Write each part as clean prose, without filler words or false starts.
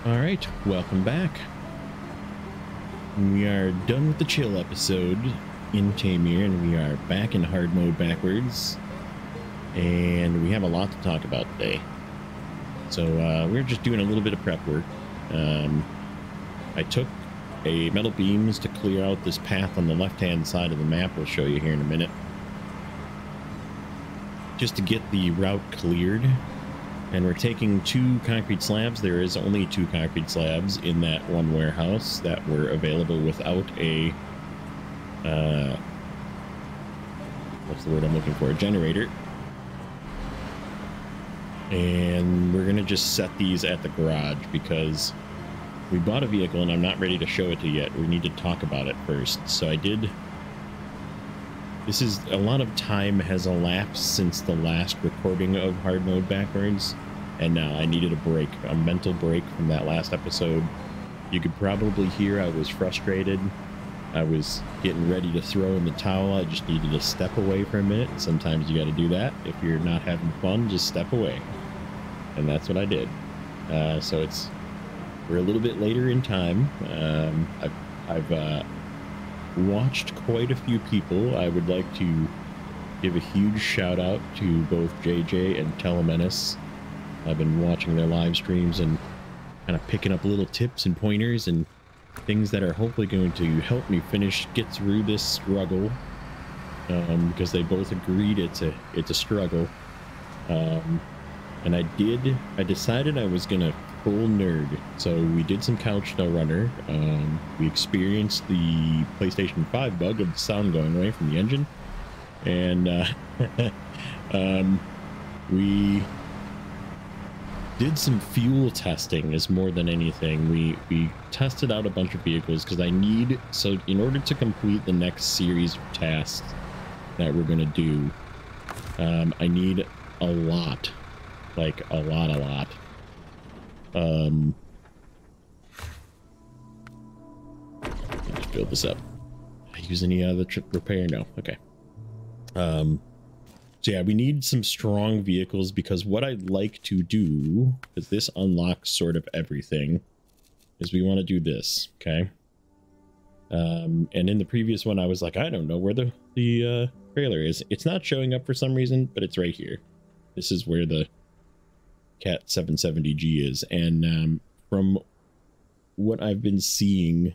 All right, welcome back. We are done with the chill episode in Tamir, and we are back in hard mode backwards. And we have a lot to talk about today. So we're just doing a little bit of prep work. I took a metal beams to clear out this path on the left-hand side of the map. We'll show you here in a minute. Just to get the route cleared. And we're taking 2 concrete slabs. There is only 2 concrete slabs in that one warehouse that were available without a, what's the word I'm looking for? A generator. And we're gonna just set these at the garage because we bought a vehicle and I'm not ready to show it to you yet. We need to talk about it first. So I did. This is a lot of time has elapsed since the last recording of hard mode backwards, and now I needed a break, a mental break from that last episode. You could probably hear I was frustrated. I was getting ready to throw in the towel. I just needed to step away for a minute. Sometimes you got to do that. If you're not having fun, just step away. And that's what I did. So we're a little bit later in time. I've watched quite a few people. I would like to give a huge shout out to both JJ and Telemenace. I've been watching their live streams and kind of picking up little tips and pointers and things that are hopefully going to help me get through this struggle, because they both agreed it's a struggle. And I decided I was gonna full nerd. So we did some couch Snowrunner. We experienced the PlayStation 5 bug of the sound going away from the engine. And we did some fuel testing as more than anything. We tested out a bunch of vehicles because so in order to complete the next series of tasks that we're gonna do, I need a lot. Like a lot. Let's build this up. I use any other repair? No. Okay. So yeah, we need some strong vehicles because what I'd like to do, because this unlocks sort of everything, is we want to do this. Okay. And in the previous one, I was like, I don't know where the trailer is. It's not showing up for some reason, but it's right here. This is where the Cat 770G is, and from what I've been seeing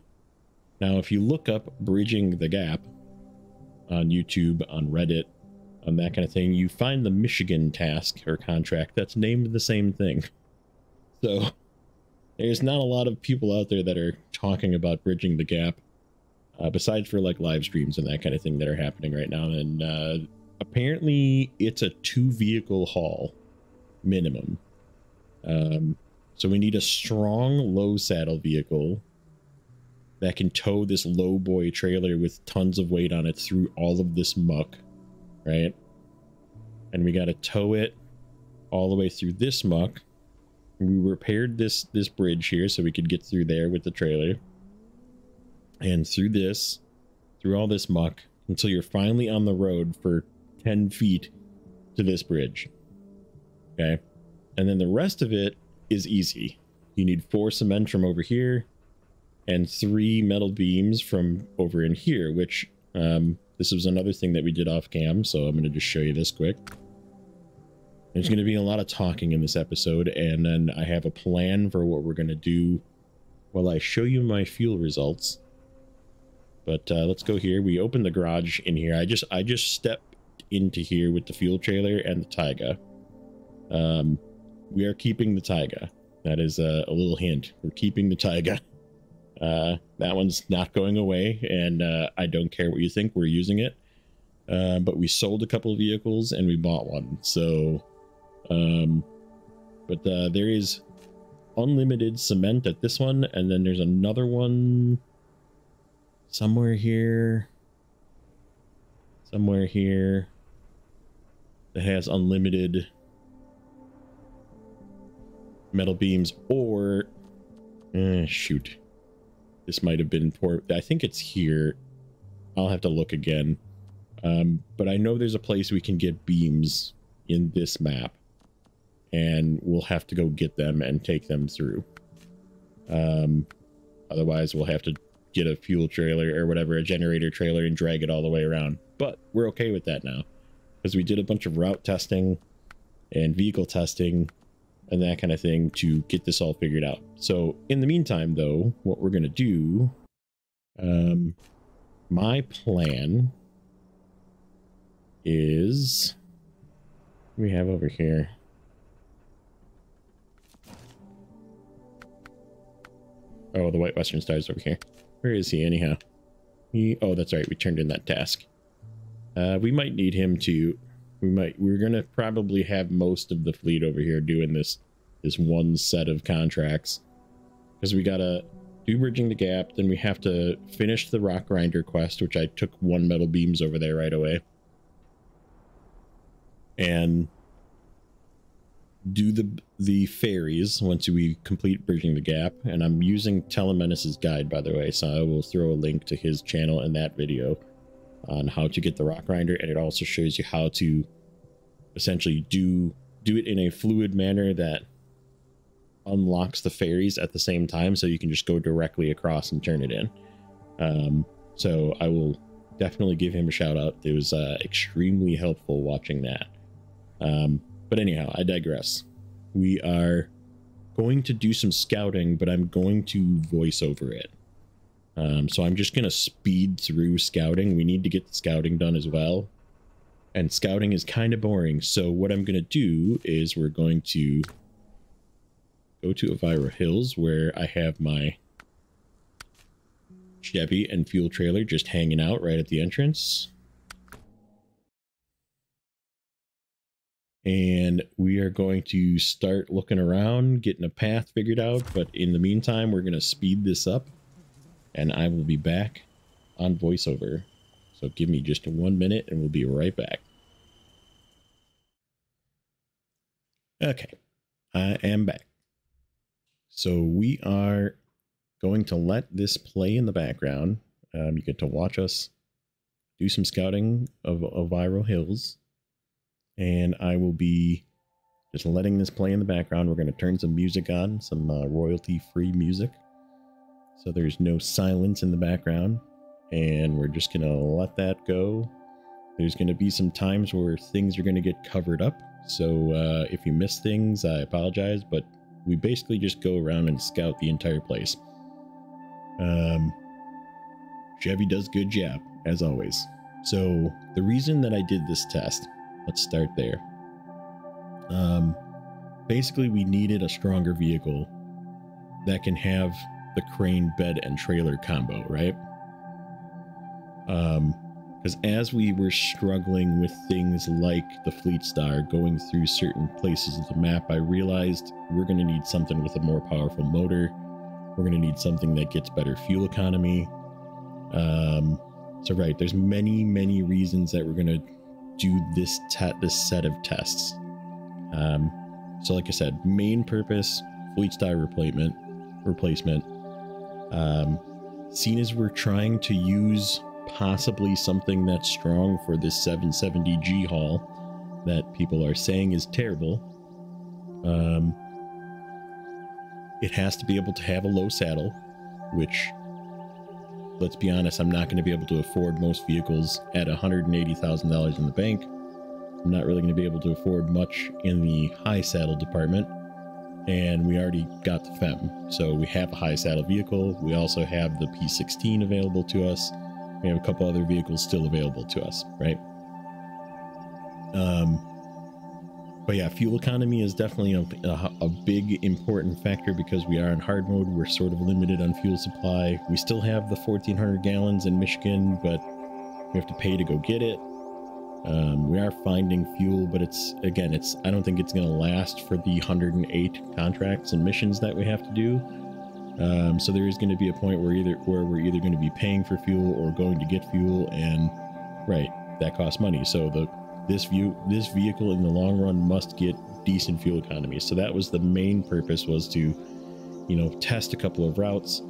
now, if you look up Bridging the Gap on YouTube, on Reddit, on that kind of thing, you find the Michigan task or contract that's named the same thing. So there's not a lot of people out there that are talking about Bridging the Gap, besides for like live streams and that kind of thing that are happening right now. And apparently it's a 2-vehicle haul minimum. So we need a strong low saddle vehicle that can tow this low boy trailer with tons of weight on it through all of this muck, right? And we got to tow it all the way through this muck. We repaired this bridge here so we could get through there with the trailer, and through all this muck until you're finally on the road for 10 feet to this bridge. Okay. And then the rest of it is easy. You need 4 cement from over here and 3 metal beams from over in here, which this was another thing that we did off cam. So I'm going to just show you this quick. There's going to be a lot of talking in this episode, and then I have a plan for what we're going to do while I show you my fuel results. But let's go here. We opened the garage in here. I just stepped into here with the fuel trailer and the Taiga. We are keeping the Taiga. That is a little hint. We're keeping the Taiga. That one's not going away, and I don't care what you think. We're using it. But we sold a couple of vehicles and we bought one. So, but there is unlimited cement at this one, and then there's another one somewhere here that has unlimited metal beams, or shoot, this might have been poor. I think it's here. I'll have to look again. But I know there's a place we can get beams in this map, and we'll have to go get them and take them through. Otherwise we'll have to get a fuel trailer or whatever, a generator trailer, and drag it all the way around. But we're okay with that now because we did a bunch of route testing and vehicle testing and that kind of thing to get this all figured out. So in the meantime, though, what we're going to do, my plan is, what do we have over here? Oh, the White Western Star's over here. Where is he anyhow? Oh, that's right. We turned in that task. We might need him to, we're going to probably have most of the fleet over here doing this one set of contracts, because we got to do bridging the gap. Then we have to finish the rock grinder quest, which I took 1 metal beams over there right away, and do the ferries once we complete bridging the gap. And I'm using Telemenace's guide, by the way, so I will throw a link to his channel in that video on how to get the rock grinder, and it also shows you how to essentially do it in a fluid manner that unlocks the ferries at the same time, so you can just go directly across and turn it in. So I will definitely give him a shout out. It was extremely helpful watching that. But anyhow, I digress. We are going to do some scouting, but I'm going to voice over it. So I'm just going to speed through scouting. We need to get the scouting done as well. And scouting is kind of boring. So what I'm going to do is we're going to go to Elvira Hills, where I have my Chevy and fuel trailer just hanging out right at the entrance. And we are going to start looking around, getting a path figured out. But in the meantime, we're going to speed this up, and I will be back on voiceover. So give me just 1 minute and we'll be right back. Okay, I am back. So we are going to let this play in the background. You get to watch us do some scouting of Elvira Hills. And I will be just letting this play in the background. We're going to turn some music on, some royalty-free music, so there's no silence in the background. And we're just going to let that go. There's going to be some times where things are going to get covered up. So if you miss things, I apologize. But we basically just go around and scout the entire place. Chevy does a good job, as always. So the reason that I did this test... Let's start there. Basically, we needed a stronger vehicle that can have the crane bed and trailer combo, right? Because as we were struggling with things like the Fleetstar, going through certain places of the map, I realized we're going to need something with a more powerful motor. We're going to need something that gets better fuel economy. So right, there's many reasons that we're going to do this set of tests. So like I said, main purpose, Fleetstar replacement. Seeing as we're trying to use possibly something that's strong for this 770G haul that people are saying is terrible, it has to be able to have a low saddle, which, let's be honest, I'm not going to be able to afford most vehicles at $180,000 in the bank. I'm not really going to be able to afford much in the high saddle department. And we already got the FEM. So we have a high saddle vehicle. We also have the P16 available to us. We have a couple other vehicles still available to us, right? But yeah, fuel economy is definitely a big important factor, because we are in hard mode. We're sort of limited on fuel supply. We still have the 1,400 gallons in Michigan, but we have to pay to go get it. We are finding fuel, but I don't think it's going to last for the 108 contracts and missions that we have to do. So there is going to be a point where we're either going to be paying for fuel or going to get fuel, and right, that costs money. So this vehicle in the long run must get decent fuel economy. So that was the main purpose, was to, test a couple of routes,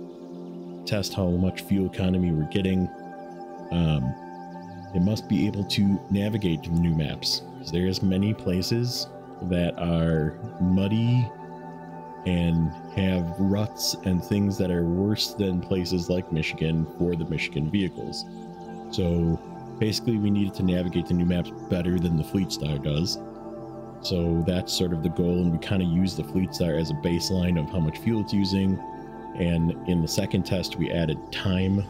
test how much fuel economy we're getting. It must be able to navigate to the new maps, because there's many places that are muddy and have ruts and things that are worse than places like Michigan for the Michigan vehicles. So basically we needed to navigate the new maps better than the Fleetstar does. So that's sort of the goal, and we kind of use the Fleetstar as a baseline of how much fuel it's using. And in the second test we added time,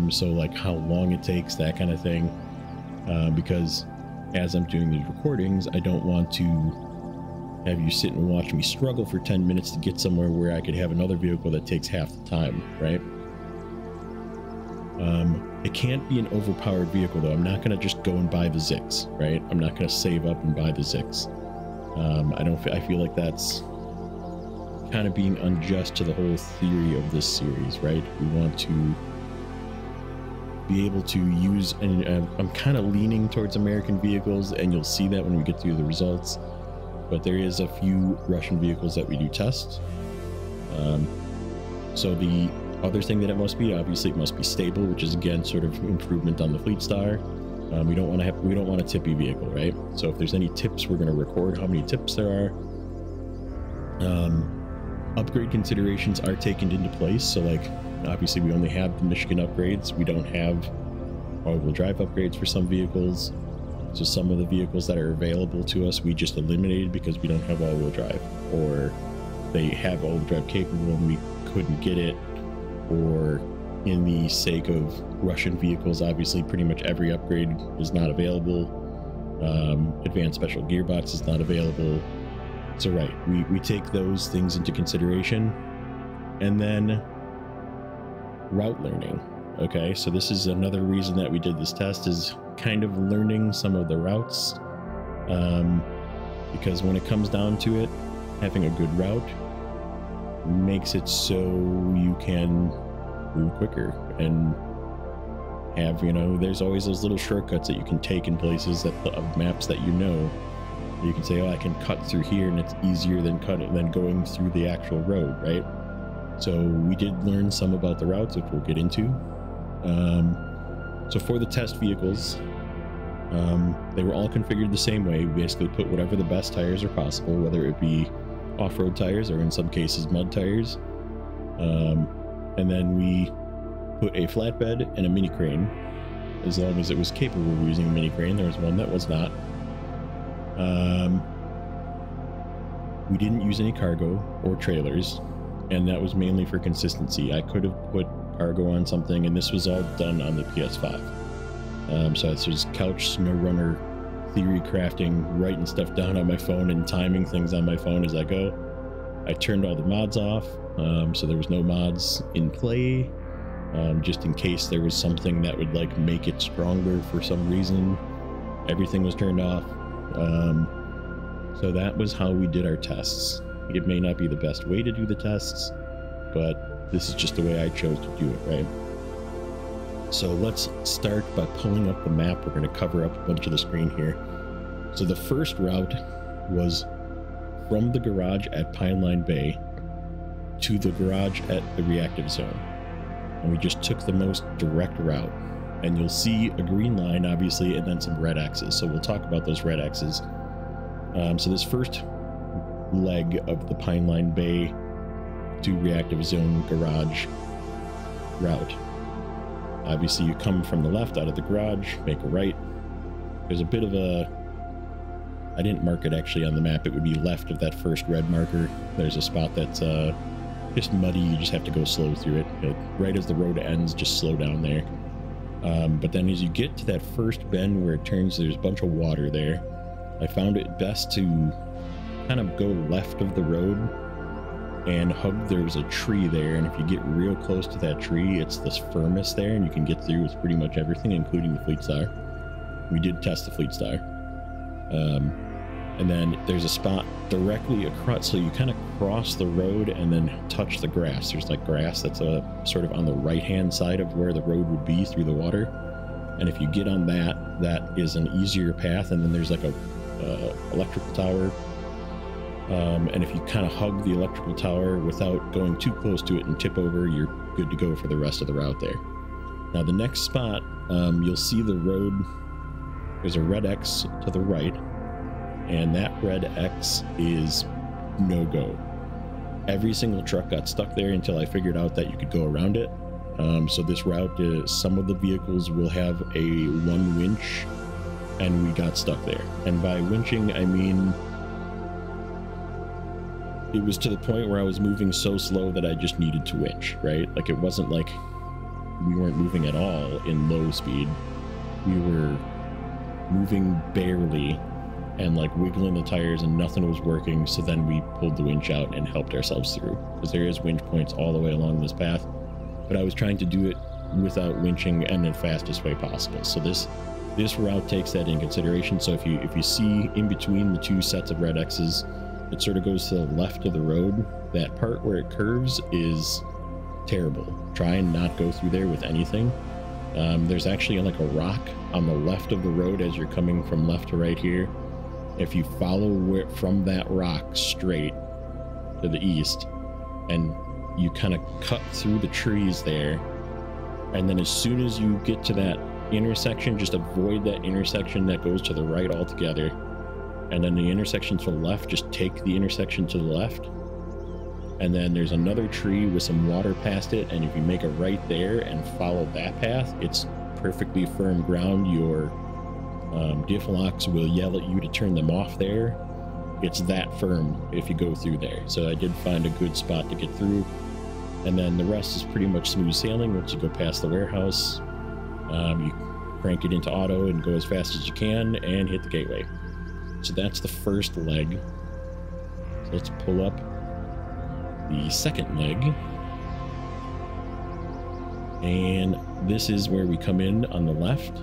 so like how long it takes, that kind of thing, because as I'm doing these recordings, I don't want to have you sit and watch me struggle for 10 minutes to get somewhere where I could have another vehicle that takes half the time, right? It can't be an overpowered vehicle though. I'm not going to just go and buy the Zix, right? I'm not going to save up and buy the Zix. I feel like that's kind of being unjust to the whole theory of this series, right? We want to be able to use, and I'm kind of leaning towards American vehicles, and you'll see that when we get through the results, but there is a few Russian vehicles that we do test. So the other thing that it must be, obviously it must be stable, which is again sort of improvement on the Fleetstar. We don't want a tippy vehicle, right? So if there's any tips, we're going to record how many tips there are. Upgrade considerations are taken into place. So like, obviously we only have the Michigan upgrades. We don't have all-wheel drive upgrades for some vehicles. So some of the vehicles that are available to us, we just eliminated because we don't have all-wheel drive, or they have all-wheel drive capable and we couldn't get it, or in the sake of Russian vehicles, obviously pretty much every upgrade is not available. Advanced special gearbox is not available. So right, we take those things into consideration. And then route learning. Okay, so this is another reason that we did this test, is kind of learning some of the routes. Because when it comes down to it, having a good route makes it so you can move quicker and have, you know, there's always those little shortcuts that you can take in places that of maps that you know. You can say, oh, I can cut through here, and it's easier than going through the actual road, right? So we did learn some about the routes, which we'll get into. So for the test vehicles, they were all configured the same way. We basically put whatever the best tires are possible, whether it be off-road tires or in some cases mud tires. And then we put a flatbed and a mini crane, as long as it was capable of using a mini crane. There was one that was not. We didn't use any cargo or trailers, and that was mainly for consistency. I could have put cargo on something, and this was all done on the PS5. So this was couch Snowrunner theory crafting, writing stuff down on my phone and timing things on my phone as I go. I turned all the mods off, so there was no mods in play, just in case there was something that would like make it stronger for some reason. Everything was turned off. So that was how we did our tests. It may not be the best way to do the tests, but this is just the way I chose to do it, right? So let's start by pulling up the map. We're going to cover up a bunch of the screen here. So the first route was from the garage at Pineline Bay to the garage at the reactive zone. And we just took the most direct route. And you'll see a green line, obviously, and then some red X's. So we'll talk about those red X's. So this first leg of the Pineline Bay to reactive zone garage route. Obviously, you come from the left out of the garage, make a right. There's a bit of a... I didn't mark it actually on the map. It would be left of that first red marker. There's a spot that's just muddy. You just have to go slow through it. Right as the road ends, just slow down there. But then as you get to that first bend where it turns, there's a bunch of water there. I found it best to kind of go left of the road and hug. There was a tree there, and if you get real close to that tree, it's the firmest there, and you can get through with pretty much everything, including the Fleetstar. We did test the Fleetstar. And then there's a spot directly across, so you kind of cross the road and then touch the grass. There's like grass that's sort of on the right-hand side of where the road would be through the water. And if you get on that, that is an easier path. And then there's like a electrical tower. And if you kind of hug the electrical tower without going too close to it and tip over, you're good to go for the rest of the route there. Now the next spot, you'll see the road. There's a red X to the right. And that red X is no-go. every single truck got stuck there until I figured out that you could go around it. So this route, some of the vehicles will have a one winch, and we got stuck there. And by winching, I mean it was to the point where I was moving so slow that I just needed to winch, right? Like, it wasn't like we weren't moving at all in low speed. We were moving barely and like wiggling the tires, and nothing was working. So then we pulled the winch out and helped ourselves through, because there is winch points all the way along this path, but I was trying to do it without winching and the fastest way possible. So this route takes that in consideration. So if you see in between the two sets of red X's, it sort of goes to the left of the road. That part where it curves is terrible. Try and not go through there with anything. There's actually like a rock on the left of the road as you're coming from left to right here. If you follow from that rock straight to the east, and you kind of cut through the trees there, and then as soon as you get to that intersection, just avoid that intersection that goes to the right altogether, and then the intersection to the left, just take the intersection to the left, and then there's another tree with some water past it, and if you make a right there and follow that path, it's perfectly firm ground. Your diff locks will yell at you to turn them off there. It's that firm if you go through there. So I did find a good spot to get through, and then the rest is pretty much smooth sailing. Once you go past the warehouse, you crank it into auto and go as fast as you can and hit the gateway. So that's the first leg. So let's pull up the second leg, and this is where we come in on the left.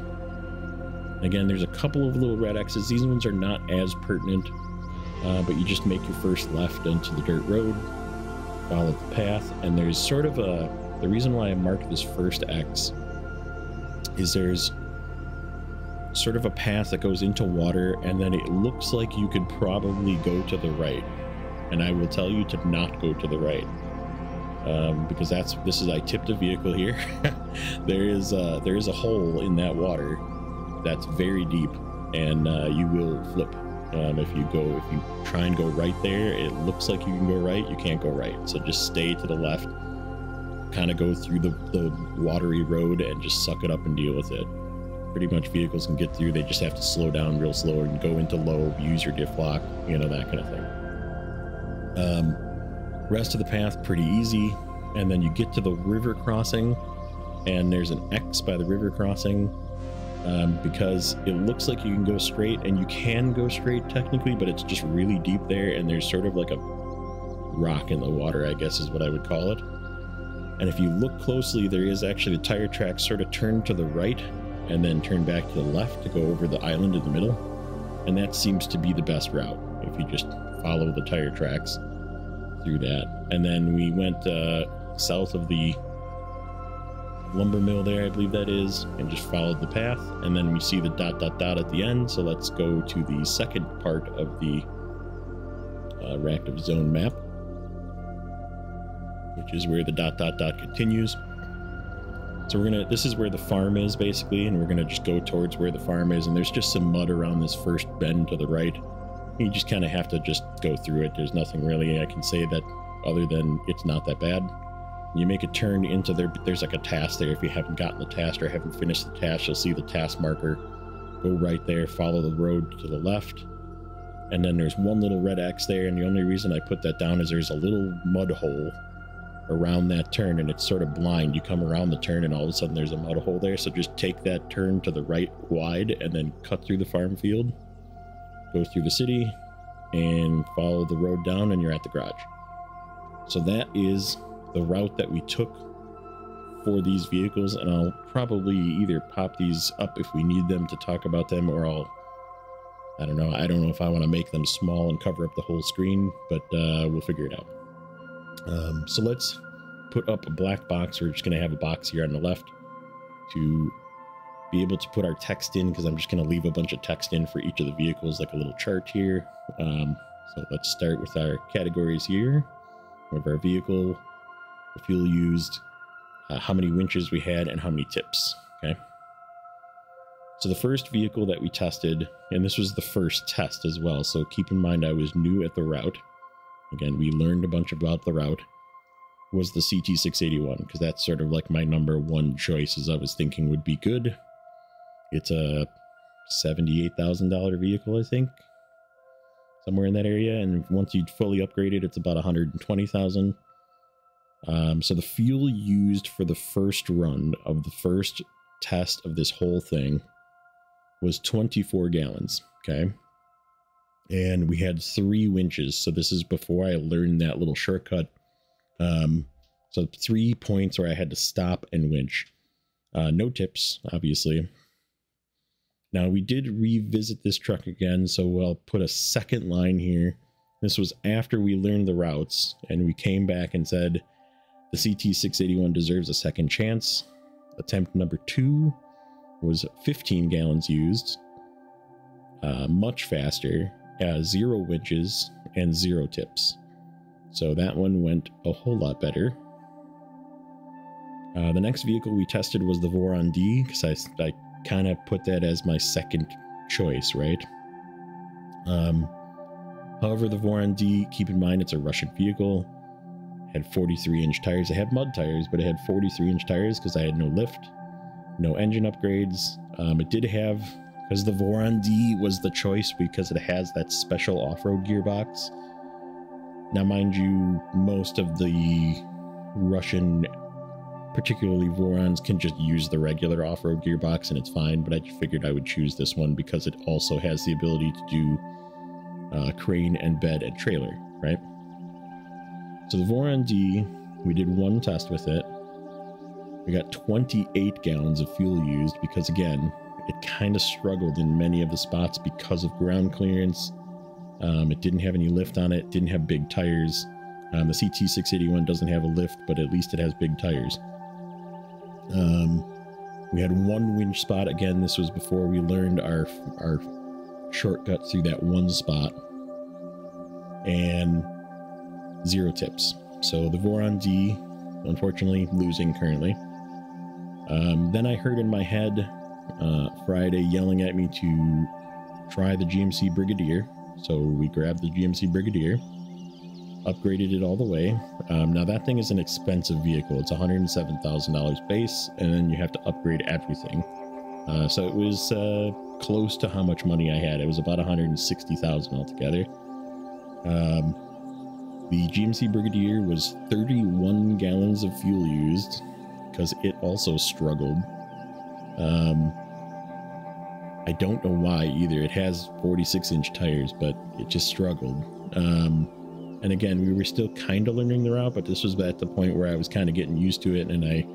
Again, there's a couple of little red X's. These ones are not as pertinent, but you just make your first left onto the dirt road, follow the path, and there's sort of the reason why I marked this first X is there's sort of a path that goes into water, and then it looks like you could probably go to the right, and I will tell you to not go to the right, because I tipped a vehicle here. there is a hole in that water that's very deep, and you will flip if you try and go right there. It looks like you can go right, you can't go right, so just stay to the left, kind of go through the watery road and just suck it up and deal with it. Pretty much vehicles can get through, they just have to slow down real slow and go into low, use your diff lock, you know, that kind of thing. Rest of the path pretty easy, and then you get to the river crossing, and there's an X by the river crossing, because it looks like you can go straight, and you can go straight technically, but it's just really deep there, and there's sort of like a rock in the water, I guess is what I would call it. And if you look closely, there is actually the tire tracks sort of turn to the right and then turn back to the left to go over the island in the middle, and that seems to be the best route if you just follow the tire tracks through that. And then we went south of the lumber mill there, I believe that is, and just followed the path, and then we see the ... at the end. So let's go to the second part of the reactive zone map, which is where the ... continues. So this is where the farm is basically, and we're gonna just go towards where the farm is, and there's just some mud around this first bend to the right. You just kind of have to just go through it. There's nothing really I can say that other than it's not that bad. You make a turn into there, but there's like a task there. If you haven't gotten the task or haven't finished the task, you'll see the task marker. Go right there, follow the road to the left, and then there's one little red X there, and the only reason I put that down is there's a little mud hole around that turn, and it's sort of blind. You come around the turn and all of a sudden there's a mud hole there, so just take that turn to the right wide and then cut through the farm field, go through the city, and follow the road down, and you're at the garage. So that is the route that we took for these vehicles, and I'll probably either pop these up if we need them to talk about them, or I don't know if I want to make them small and cover up the whole screen, but we'll figure it out. So let's put up a black box. We're just going to have a box here on the left to be able to put our text in, because I'm just going to leave a bunch of text in for each of the vehicles, like a little chart here. So let's start with our categories here. We have our vehicle, the fuel used, how many winches we had, and how many tips. Okay. So the first vehicle that we tested, and this was the first test as well, so keep in mind I was new at the route. again, we learned a bunch about the route, was the CT681, because that's sort of like my number one choice, as I was thinking would be good. It's a $78,000 vehicle, I think, somewhere in that area, and once you'd fully upgrade it, it's about $120,000. So the fuel used for the first run of the first test of this whole thing was 24 gallons, okay? And we had 3 winches, so this is before I learned that little shortcut. So 3 points where I had to stop and winch. No tips, obviously. Now, we did revisit this truck again, so I'll put a second line here. This was after we learned the routes, and we came back and said the CT681 deserves a second chance. Attempt number 2 was 15 gallons used, much faster, 0 winches, and 0 tips. So that one went a whole lot better. The next vehicle we tested was the Voron D, because I kind of put that as my second choice, right? However, the Voron D, keep in mind, it's a Russian vehicle, had 43-inch tires. It had mud tires, but it had 43-inch tires because I had no lift, no engine upgrades. It did have, because the Voron D was the choice because it has that special off-road gearbox. Now, mind you, most of the Russian, particularly Vorons, can just use the regular off-road gearbox and it's fine, but I figured I would choose this one because it also has the ability to do crane and bed and trailer, right? So the Voron D, we did 1 test with it. We got 28 gallons of fuel used because, again, it kind of struggled in many of the spots because of ground clearance. It didn't have any lift on it, didn't have big tires. The CT681 doesn't have a lift, but at least it has big tires. We had 1 winch spot. Again, this was before we learned our shortcut through that 1 spot, and 0 tips. So the Voron D, unfortunately, losing currently. Then I heard in my head Friday yelling at me to try the GMC Brigadier. So we grabbed the GMC Brigadier, upgraded it all the way. Now that thing is an expensive vehicle. It's $107,000 base, and then you have to upgrade everything. So it was close to how much money I had. It was about $160,000 altogether. The GMC Brigadier was 31 gallons of fuel used because it also struggled. I don't know why either. It has 46-inch tires, but it just struggled. And again, we were still kind of learning the route, but this was at the point where I was kind of getting used to it, and I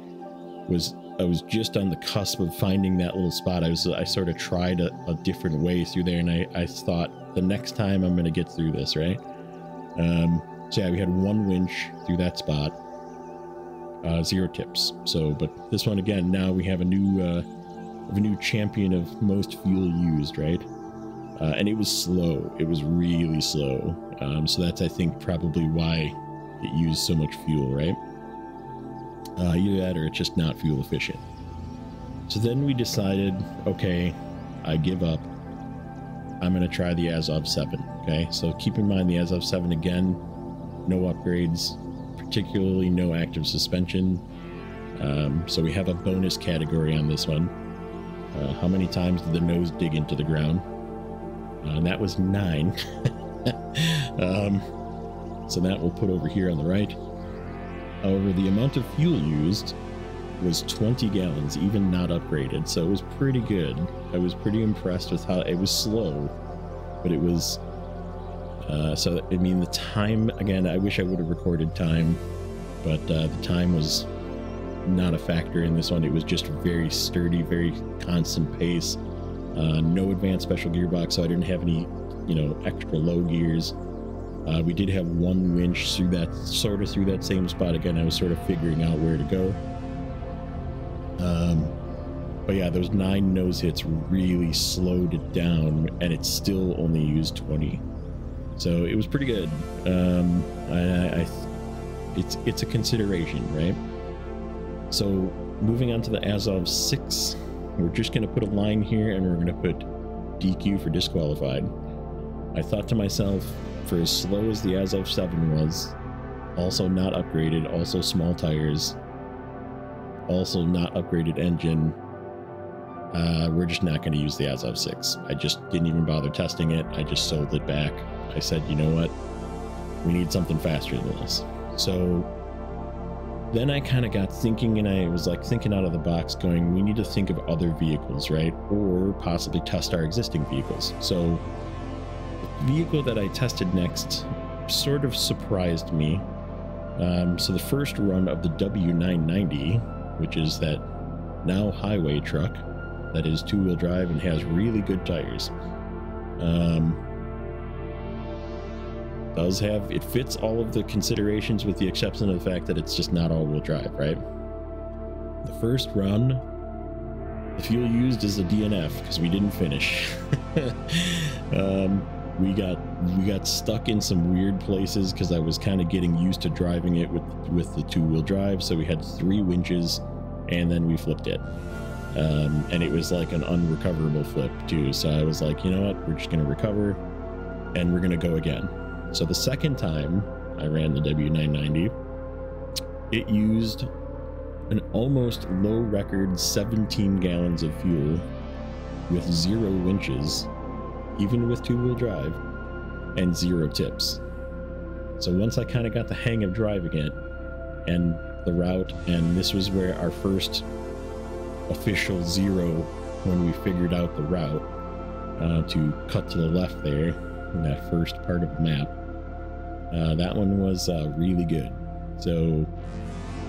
was just on the cusp of finding that little spot. I sort of tried a different way through there, and I thought the next time I'm going to get through this, right? So yeah, we had 1 winch through that spot, 0 tips. So, but this one again, now we have a new champion of most fuel used, right? And it was slow. It was really slow. So that's, I think, probably why it used so much fuel, right? Either that or it's just not fuel efficient. So then we decided, okay, I give up. I'm going to try the Azov 7, okay? So keep in mind the Azov 7, again, no upgrades, particularly no active suspension. So we have a bonus category on this one. How many times did the nose dig into the ground? And that was 9. So that we'll put over here on the right. However, the amount of fuel used was 20 gallons, even not upgraded. So it was pretty good. I was pretty impressed with how it was slow, but it was, so I mean, the time, again, I wish I would have recorded time, but the time was not a factor in this one. It was just very sturdy, very constant pace. No advanced special gearbox, so I didn't have any, extra low gears. We did have 1 winch through that same spot. Again, I was sort of figuring out where to go. But yeah, those 9 nose hits really slowed it down, and it still only used 20. So it was pretty good. It's a consideration, right? So moving on to the Azov 6, we're just going to put a line here, and we're going to put DQ for disqualified. I thought to myself, for as slow as the Azov 7 was, also not upgraded, also small tires, also not upgraded engine, we're just not going to use the Azov 6. I just didn't even bother testing it. I just sold it back. I said, you know what? We need something faster than this. So then I kind of got thinking, and I was like thinking out of the box going, we need to think of other vehicles, right? Or possibly test our existing vehicles. So the vehicle that I tested next sort of surprised me. So the first run of the W990, which is that now highway truck that is two-wheel drive and has really good tires. It fits all of the considerations with the exception of the fact that it's just not all-wheel drive, right? The first run, the fuel used is a DNF because we didn't finish. We got stuck in some weird places because I was kind of getting used to driving it with the two-wheel drive, so we had 3 winches and then we flipped it. And it was like an unrecoverable flip too, so I was like, you know what, we're just going to recover and we're going to go again. So the second time I ran the W990, it used an almost low record 17 gallons of fuel with 0 winches, even with two-wheel drive, and 0 tips. So once I kind of got the hang of driving it and the route, and this was where our first official 0 when we figured out the route to cut to the left there in that first part of the map. That one was really good. So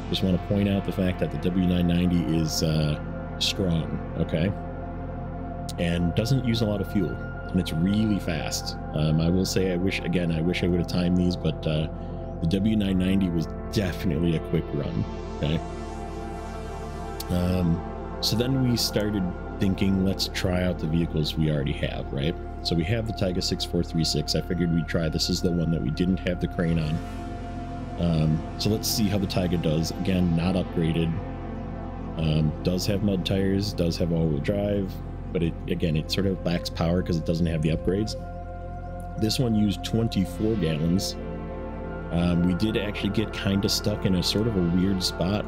just want to point out the fact that the W990 is strong, okay, and doesn't use a lot of fuel, and it's really fast. I will say I wish I would have timed these, but the W990 was definitely a quick run, okay. So then we started thinking, let's try out the vehicles we already have, right? So we have the Taiga 6436. I figured we'd try. This is the one that we didn't have the crane on. So let's see how the Taiga does. Again, not upgraded. Does have mud tires, does have all-wheel drive, but it sort of lacks power because it doesn't have the upgrades. This one used 24 gallons. We did actually get kind of stuck in a sort of a weird spot.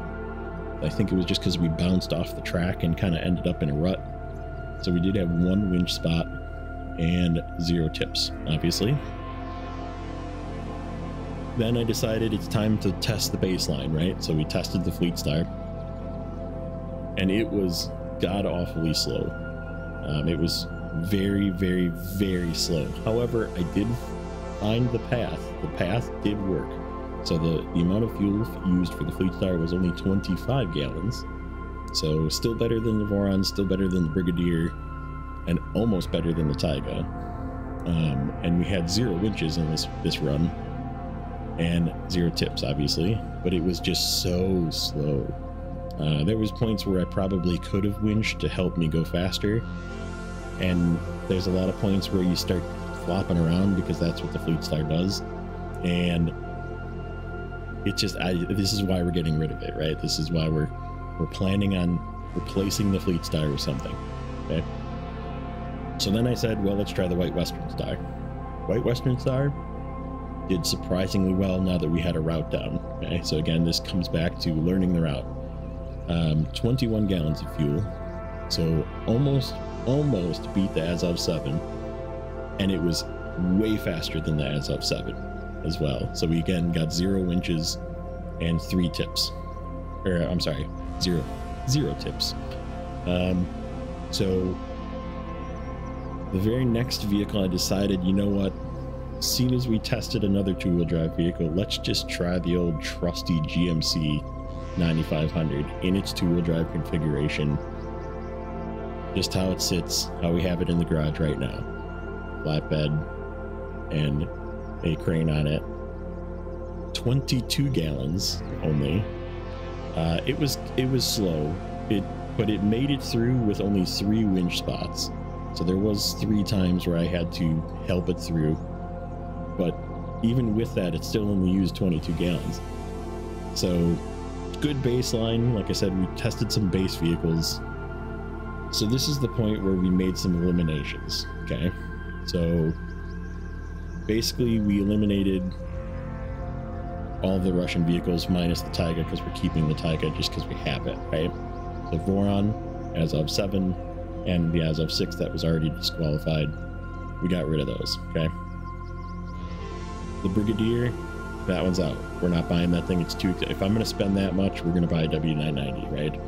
I think it was just because we bounced off the track and kind of ended up in a rut. So we did have 1 winch spot and 0 tips, obviously. Then I decided it's time to test the baseline, right? So we tested the Fleetstar, and it was god-awfully slow. It was very, very, very slow. However, I did find the path. The path did work. So the amount of fuel used for the Fleetstar was only 25 gallons. So still better than the Voron, still better than the Brigadier, and almost better than the Taiga. And we had 0 winches in this run, and 0 tips, obviously, but it was just so slow. There was points where I probably could have winched to help me go faster, and there's a lot of points where you start flopping around because that's what the Fleetstar does, and it just, this is why we're getting rid of it, right? This is why we're planning on replacing the Fleetstar with something, okay? So then I said, well, let's try the White Western Star. White Western Star did surprisingly well now that we had a route down, okay? So again, this comes back to learning the route. 21 gallons of fuel, so almost beat the Azov 7, and it was way faster than the Azov 7 as well. So we again got 0 winches and 3 tips, or I'm sorry, 0 tips. So the very next vehicle, I decided, you know what, as soon as we tested another two-wheel drive vehicle, let's just try the old trusty GMC 9500 in its two-wheel drive configuration, just how it sits, how we have it in the garage right now. Flatbed and a crane on it. 22 gallons only. It was slow, but it made it through with only 3 winch spots. So there was 3 times where I had to help it through, but even with that, it still only used 22 gallons. So good baseline. Like I said, we tested some base vehicles. So this is the point where we made some eliminations, okay? So basically we eliminated all the Russian vehicles minus the Taiga because we're keeping the Taiga just because we have it, right? So Voron, as of 7, and the as of 6 that was already disqualified, we got rid of those, okay? The Brigadier, that one's out. We're not buying that thing. It's too, if I'm going to spend that much, we're going to buy a W990, right?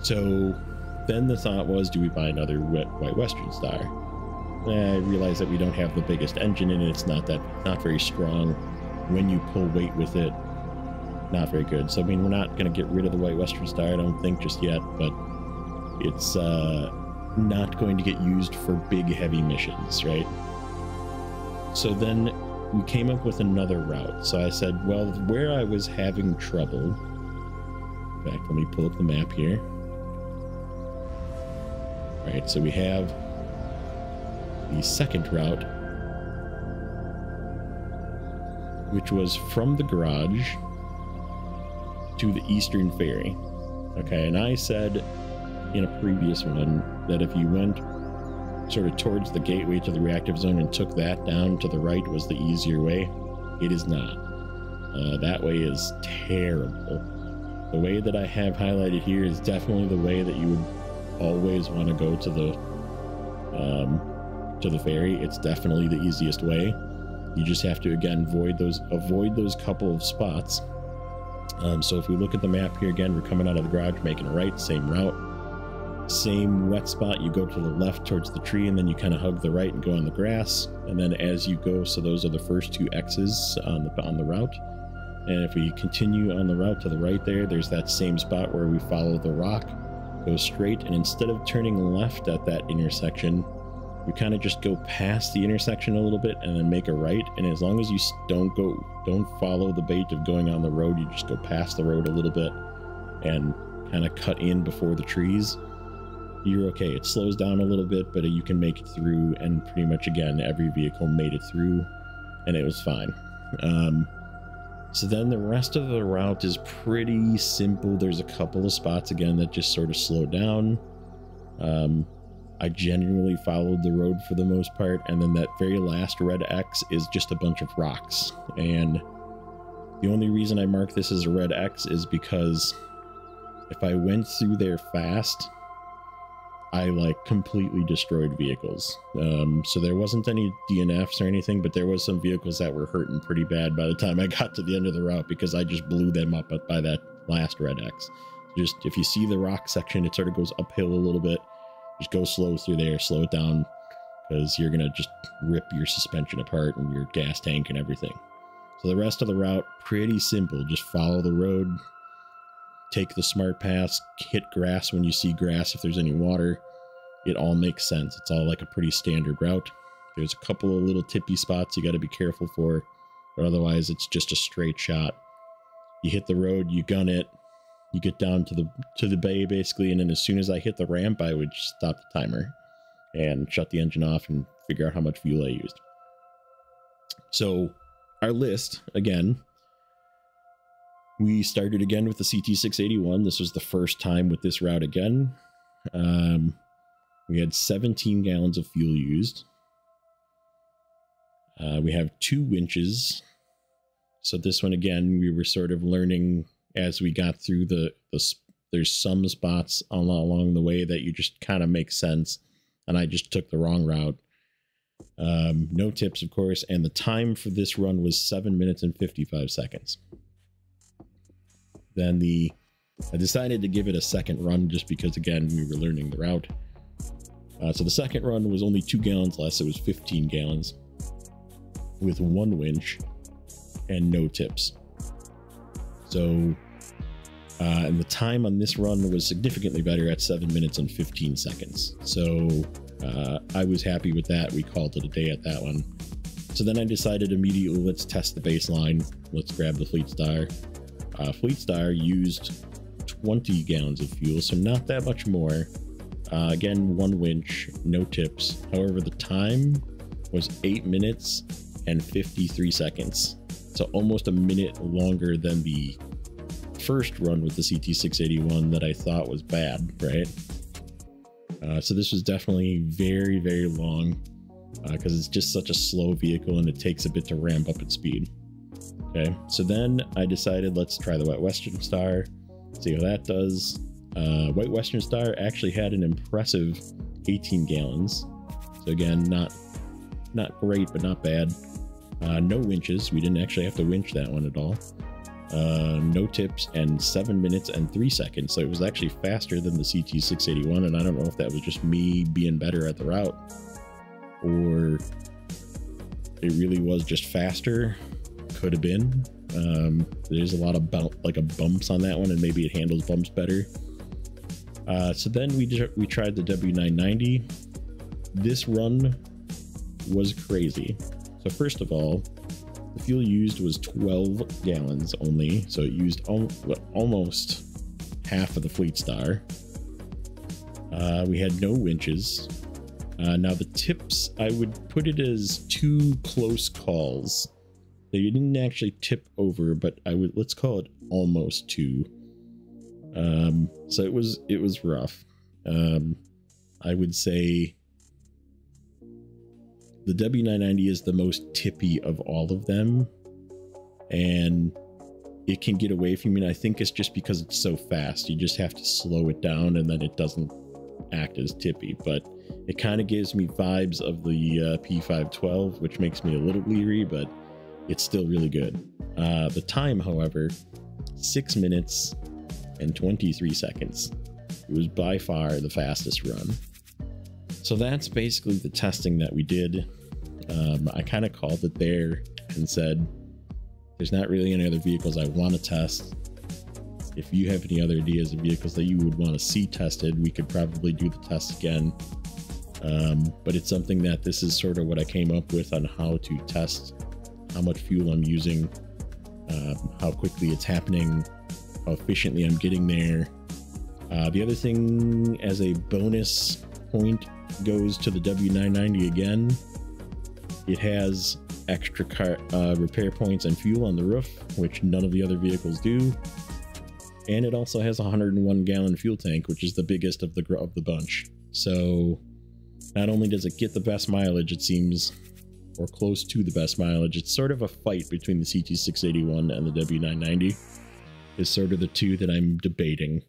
So then the thought was, do we buy another White Western Star? I realized that we don't have the biggest engine in it. It's not very strong. When you pull weight with it, not very good. So I mean, we're not going to get rid of the White Western Star, I don't think, just yet, but it's not going to get used for big heavy missions, right? So then we came up with another route. So I said, well, where I was having trouble, in fact, let me pull up the map here. All right, so we have the second route, which was from the garage to the Eastern Ferry. Okay, and I said in a previous one that if you went sort of towards the gateway to the reactive zone and took that down to the right was the easier way. It is not. That way is terrible. The way that I have highlighted here is definitely the way that you would always want to go to the ferry. It's definitely the easiest way. You just have to, again, avoid those couple of spots. So if we look at the map here again, we're coming out of the garage, making a right, same route. Same wet spot, you go to the left towards the tree, and then you kind of hug the right and go on the grass. And then as you go, so those are the first 2 X's on the route. And if we continue on the route to the right there's that same spot where we follow the rock, go straight, and instead of turning left at that intersection, we kind of just go past the intersection a little bit and then make a right. And as long as you don't follow the bait of going on the road, you just go past the road a little bit and kind of cut in before the trees, you're okay. It slows down a little bit, but you can make it through, and pretty much, again, every vehicle made it through, and it was fine. So then the rest of the route is pretty simple. There's a couple of spots, again, that just sort of slow down. I genuinely followed the road for the most part, and then that very last red X is just a bunch of rocks. And the only reason I mark this as a red X is because if I went through there fast, I completely destroyed vehicles. So there wasn't any DNFs or anything, but there was some vehicles that were hurting pretty bad by the time I got to the end of the route because I just blew them up by that last red X. Just if you see the rock section, it sort of goes uphill a little bit. Just go slow through there, slow it down, because you're gonna just rip your suspension apart and your gas tank and everything. So the rest of the route, pretty simple. Just follow the road, take the smart pass, hit grass when you see grass if there's any water. It all makes sense. It's all like a pretty standard route. There's a couple of little tippy spots you got to be careful for, but otherwise it's just a straight shot. You hit the road, you gun it, you get down to the bay basically, and then as soon as I hit the ramp, I would stop the timer and shut the engine off and figure out how much fuel I used. So our list, again, we started again with the CT681. This was the first time with this route again. We had 17 gallons of fuel used. We have 2 winches. So this one, again, we were sort of learning as we got through there's some spots along the way that you just kind of make sense. And I just took the wrong route. No tips, of course. And the time for this run was 7 minutes and 55 seconds. Then I decided to give it a second run just because, again, we were learning the route. So the second run was only 2 gallons less. It was 15 gallons with 1 winch and no tips. So, and the time on this run was significantly better at 7 minutes and 15 seconds. So I was happy with that. We called it a day at that one. So then I decided immediately, let's test the baseline. Let's grab the Fleetstar. Fleetstar used 20 gallons of fuel, so not that much more. Again, 1 winch, no tips. However, the time was 8 minutes and 53 seconds. So almost a minute longer than the first run with the CT681 that I thought was bad, right? So this was definitely very, very long. because it's just such a slow vehicle and it takes a bit to ramp up its speed. Okay, so then I decided let's try the White Western Star, see how that does. White Western Star actually had an impressive 18 gallons. So again, not great, but not bad. No winches. We didn't actually have to winch that one at all. No tips, and 7 minutes and 3 seconds. So it was actually faster than the CT681, and I don't know if that was just me being better at the route, or it really was just faster. Could have been. There's a lot of bumps on that one, and maybe it handles bumps better. So then we tried the W990. This run was crazy. So first of all, the fuel used was 12 gallons only, so it used almost half of the Fleetstar. We had no winches. Now the tips, I would put it as 2 close calls. They didn't actually tip over, but let's call it almost 2. So it was rough. I would say the W990 is the most tippy of all of them, and it can get away from me. I think it's just because it's so fast. You just have to slow it down, and then it doesn't act as tippy. But it kind of gives me vibes of the P512, which makes me a little leery, but it's still really good. The time, however, 6 minutes and 23 seconds. It was by far the fastest run. So that's basically the testing that we did. I kind of called it there and said, there's not really any other vehicles I want to test. If you have any other ideas of vehicles that you would want to see tested, we could probably do the test again. But it's something that this is sort of what I came up with on how to test how much fuel I'm using, how quickly it's happening, how efficiently I'm getting there. The other thing as a bonus point goes to the W990 again. It has extra repair points and fuel on the roof, which none of the other vehicles do. And it also has a 101 gallon fuel tank, which is the biggest of the bunch. So not only does it get the best mileage, it seems, or close to the best mileage, it's sort of a fight between the CT681 and the W990. Is sort of the two that I'm debating.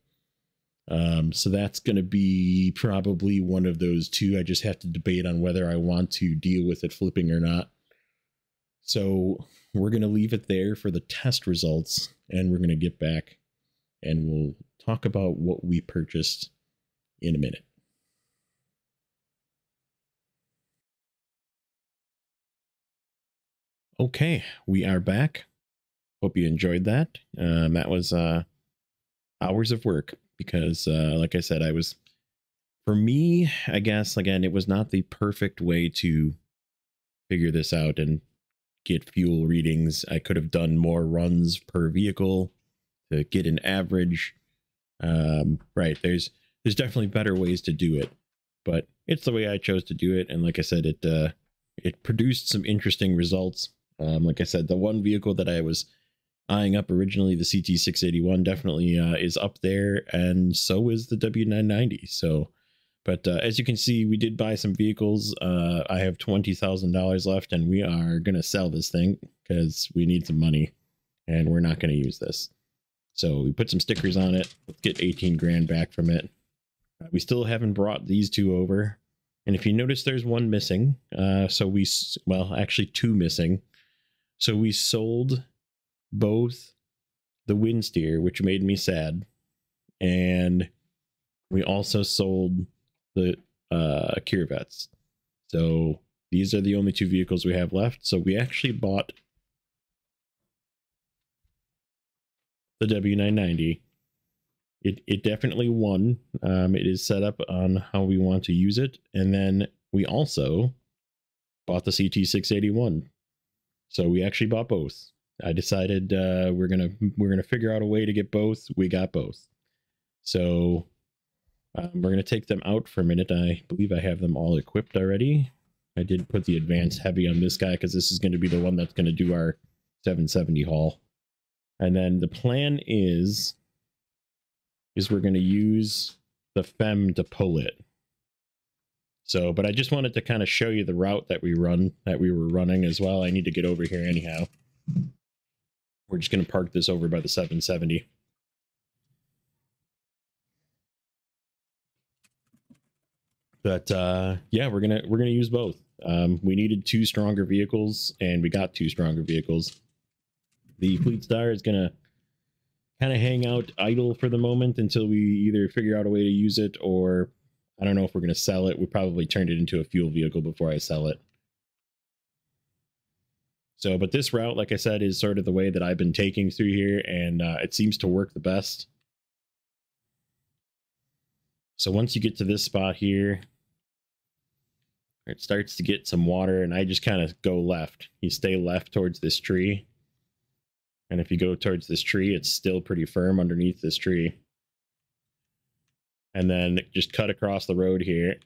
So that's going to be probably one of those two. I just have to debate on whether I want to deal with it flipping or not. So we're going to leave it there for the test results, and we're going to get back and we'll talk about what we purchased in a minute. Okay, we are back. Hope you enjoyed that. That was hours of work because, like I said, for me, I guess, again, it was not the perfect way to figure this out and get fuel readings. I could have done more runs per vehicle to get an average. Right, there's definitely better ways to do it, but it's the way I chose to do it. And like I said, it produced some interesting results. Like I said, the one vehicle that I was eyeing up originally, the CT681, definitely is up there, and so is the W990. So, but as you can see, we did buy some vehicles. I have $20,000 left, and we are going to sell this thing because we need some money, and we're not going to use this. So we put some stickers on it. Let's get 18 grand back from it. We still haven't brought these two over. And if you notice, there's one missing. Well, actually 2 missing. So we sold both the wind steer, which made me sad, and we also sold the Corvettes. So these are the only 2 vehicles we have left. So we actually bought the W990. It definitely won. It is set up on how we want to use it, and then we also bought the CT681. So we actually bought both. I decided we're gonna figure out a way to get both. We got both. So we're gonna take them out for a minute. I believe I have them all equipped already. I did put the advanced heavy on this guy because this is going to be the one that's going to do our 770 haul. And then the plan is we're going to use the FEM to pull it. So, but I just wanted to kind of show you the route that we were running as well. I need to get over here anyhow. We're just going to park this over by the 770. But yeah, we're gonna use both. We needed 2 stronger vehicles, and we got 2 stronger vehicles. The Fleetstar is gonna kind of hang out idle for the moment until we either figure out a way to use it, or I don't know if we're gonna sell it. We probably turned it into a fuel vehicle before I sell it. So, but this route, like I said, is sort of the way that I've been taking through here, and it seems to work the best. So once you get to this spot here, it starts to get some water, and I just kind of go left. You stay left towards this tree. And if you go towards this tree, it's still pretty firm underneath this tree. And then just cut across the road here.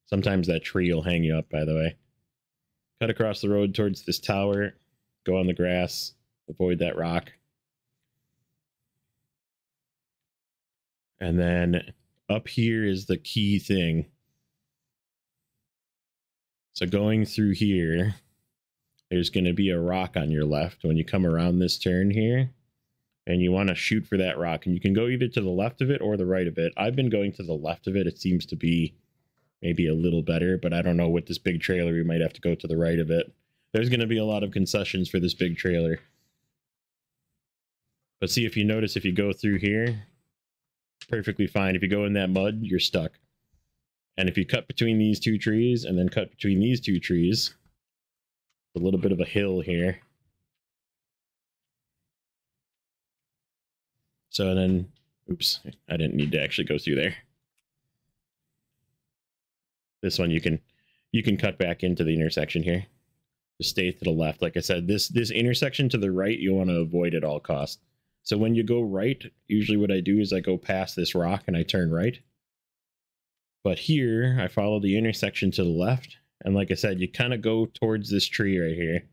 Sometimes that tree will hang you up, by the way. Cut across the road towards this tower. Go on the grass. Avoid that rock. And then up here is the key thing. So going through here, there's going to be a rock on your left when you come around this turn here, and you want to shoot for that rock. And you can go either to the left of it or the right of it. I've been going to the left of it. It seems to be maybe a little better, but I don't know. With this big trailer, we might have to go to the right of it. There's going to be a lot of concessions for this big trailer. But see, if you notice, if you go through here, perfectly fine. If you go in that mud, you're stuck. And if you cut between these 2 trees and then cut between these 2 trees, a little bit of a hill here. So then, oops, I didn't need to actually go through there. This one you can cut back into the intersection here. Just stay to the left. Like I said, this intersection to the right, you want to avoid at all costs. So when you go right, usually what I do is I go past this rock and I turn right. But here, I follow the intersection to the left. And like I said, you kind of go towards this tree right here.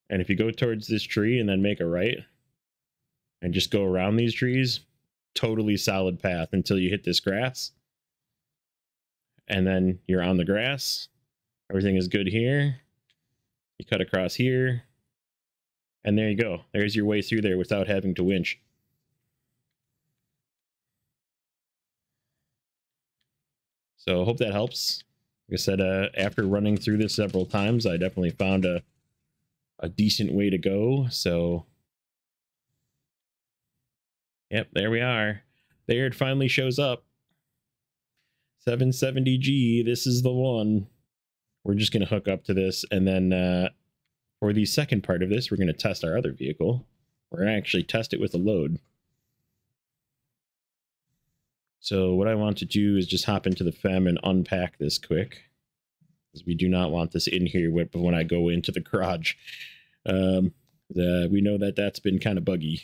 And if you go towards this tree and then make a right, and just go around these trees, totally solid path until you hit this grass. And then you're on the grass. Everything is good here. You cut across here. And there you go. There's your way through there without having to winch. So I hope that helps. Like I said, after running through this several times, I definitely found a decent way to go. So, yep, there we are. There it finally shows up. 770G, this is the one. We're just going to hook up to this, and then for the second part of this, we're going to test our other vehicle. We're going to actually test it with a load. So what I want to do is just hop into the FEM and unpack this quick, because we do not want this in here when I go into the garage. We know that that's been kind of buggy.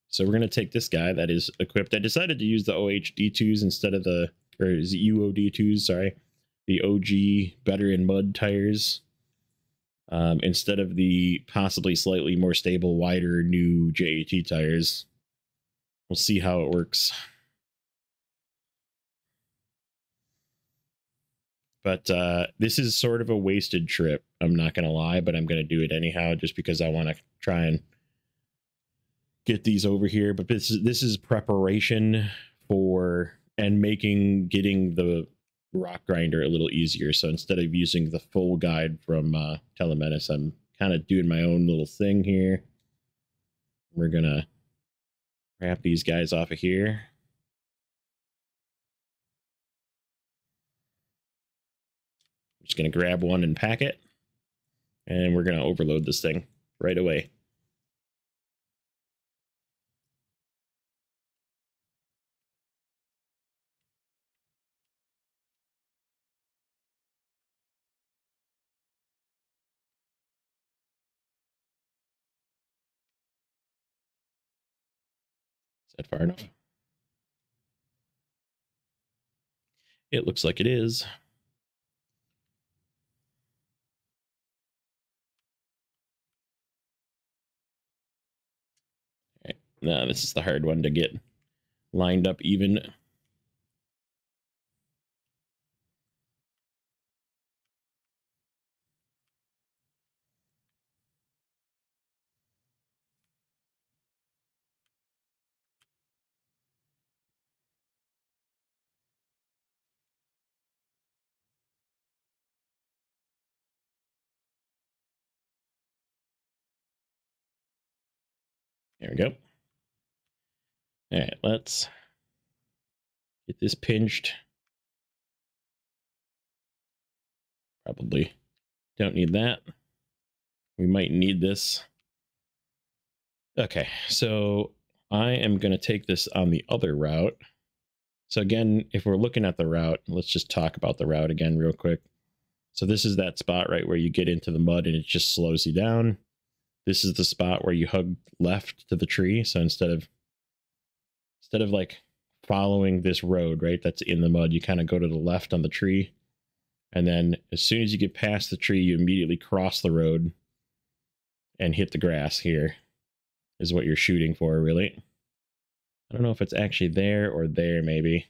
So we're going to take this guy that is equipped. I decided to use the OHD2s instead of the, or is it UOD2s, sorry, the OG Better in Mud tires, instead of the possibly slightly more stable, wider, new JAT tires. We'll see how it works. But this is sort of a wasted trip. I'm not going to lie, but I'm going to do it anyhow just because I want to try and get these over here. But this is preparation for and getting the rock grinder a little easier. So instead of using the full guide from Telemetis, I'm kind of doing my own little thing here. We're going to wrap these guys off of here. I'm just going to grab one and pack it. And we're going to overload this thing right away. Is that far enough? It looks like it is. All right. Now this is the hard one to get lined up even. There we go. All right, let's get this pinched. Probably don't need that. We might need this. Okay, so I am going to take this on the other route. So again, if we're looking at the route, let's just talk about the route again real quick. So this is that spot right where you get into the mud and it just slows you down. This is the spot where you hug left to the tree. So instead of like following this road, right, that's in the mud, you kind of go to the left on the tree. And then as soon as you get past the tree, you immediately cross the road and hit the grass. Here is what you're shooting for, really. I don't know if it's actually there or there, maybe.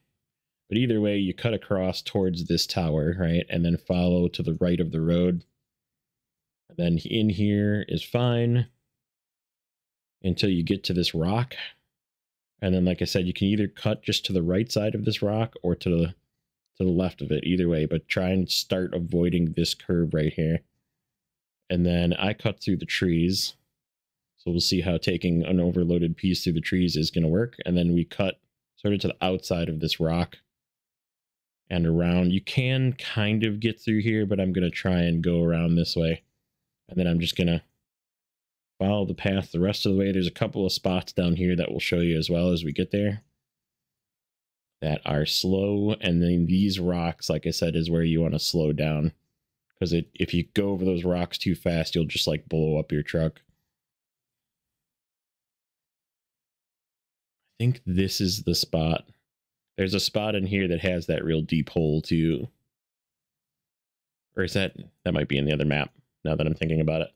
But either way, you cut across towards this tower, right? And then follow to the right of the road. And then in here is fine until you get to this rock. And then, like I said, you can either cut just to the right side of this rock or to the left of it, either way. But try and start avoiding this curve right here. And then I cut through the trees. So we'll see how taking an overloaded piece through the trees is going to work. And then we cut sort of to the outside of this rock and around. You can kind of get through here, but I'm going to try and go around this way. And then I'm just going to follow the path the rest of the way. There's a couple of spots down here that we'll show you as well as we get there that are slow. And then these rocks, like I said, is where you want to slow down. Because if you go over those rocks too fast, you'll just like blow up your truck. I think this is the spot. There's a spot in here that has that real deep hole too. Or is that might be in the other map, now that I'm thinking about it.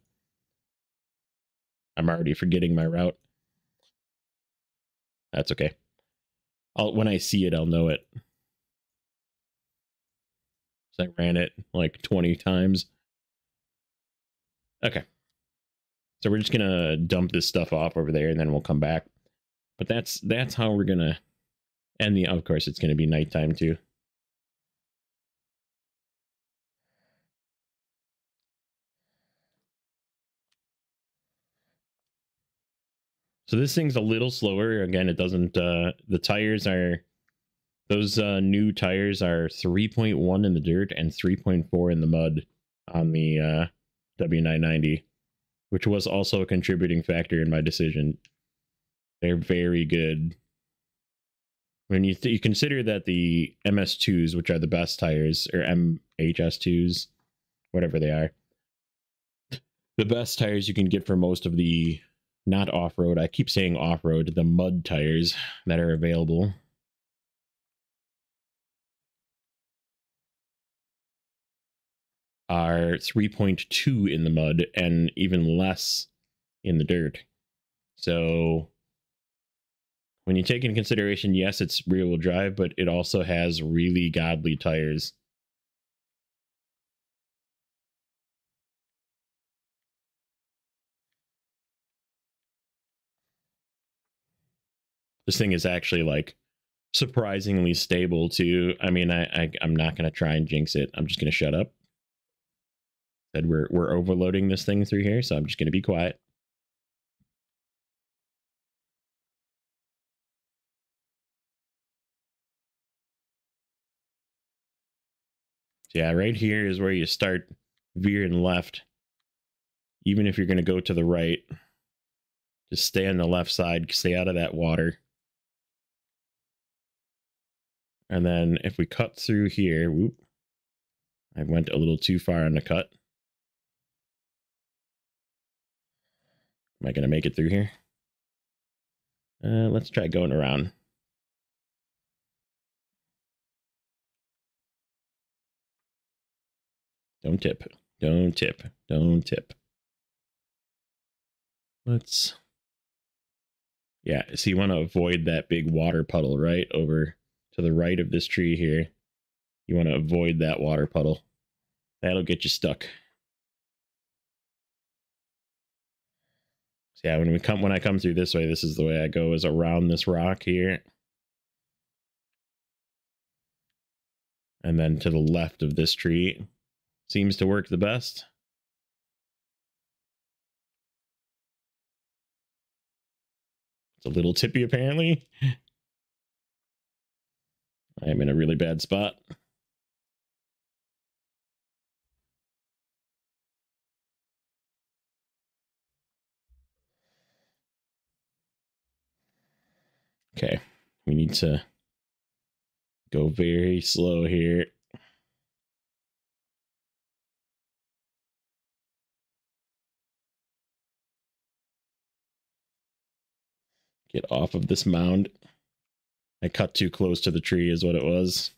I'm already forgetting my route. That's okay. When I see it, I'll know it. So I ran it like 20 times. Okay. So we're just gonna dump this stuff off over there and then we'll come back. But that's how we're gonna end of course it's gonna be nighttime too. So this thing's a little slower. Again, it doesn't, the tires are, those new tires are 3.1 in the dirt and 3.4 in the mud on the W990, which was also a contributing factor in my decision. They're very good. When you consider that the MS2s, which are the best tires, or MHS2s, whatever they are, the best tires you can get for most of the, not off-road, I keep saying off-road, the mud tires that are available are 3.2 in the mud and even less in the dirt. So when you take into consideration, yes, it's rear-wheel drive, but it also has really godly tires. This thing is actually like surprisingly stable too. I mean, I'm not going to try and jinx it. I'm just going to shut up. Said we're overloading this thing through here, so I'm just going to be quiet. So yeah, right here is where you start veering left. Even if you're going to go to the right, just stay on the left side, stay out of that water. And then if we cut through here, whoop, I went a little too far on the cut. Am I going to make it through here? Let's try going around. Don't tip. Don't tip. Don't tip. Let's... Yeah, so you want to avoid that big water puddle, right? Over to the right of this tree here. You want to avoid that water puddle. That'll get you stuck. So yeah, when I come through this way, this is the way I go, is around this rock here. And then to the left of this tree. Seems to work the best. a little tippy, apparently. I am in a really bad spot. Okay, we need to go very slow here. Get off of this mound. I cut too close to the tree is what it was.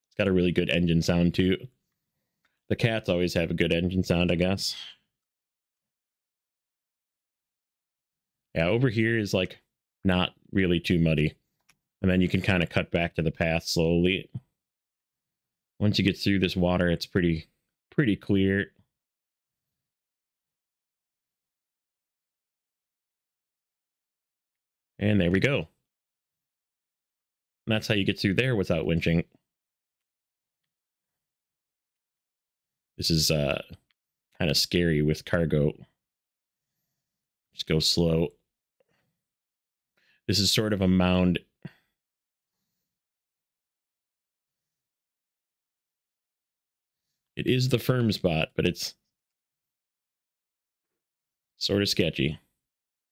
It's got a really good engine sound too. The cats always have a good engine sound, I guess. Yeah, over here is like not really too muddy. And then you can kind of cut back to the path slowly. Once you get through this water, it's pretty clear. And there we go. And that's how you get through there without winching. This is kind of scary with cargo. Just go slow. This is sort of a mound. It is the firm spot, but it's sort of sketchy.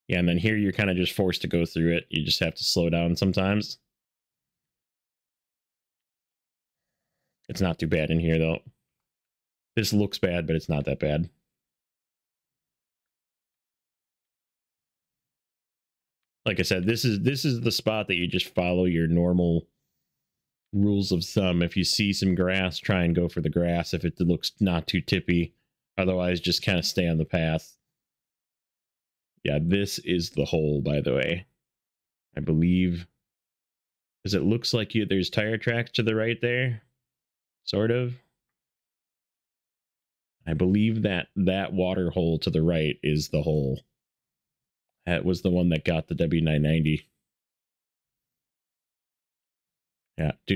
Yeah, and then here you're kind of just forced to go through it. You just have to slow down sometimes. It's not too bad in here, though. This looks bad, but it's not that bad. Like I said, this is the spot that you just follow your normal rules of thumb. If you see some grass, try and go for the grass if it looks not too tippy. Otherwise, just kind of stay on the path. Yeah, this is the hole, by the way. I believe. Because it looks like there's tire tracks to the right there. Sort of. I believe that water hole to the right is the hole. That was the one that got the W990. Yeah, do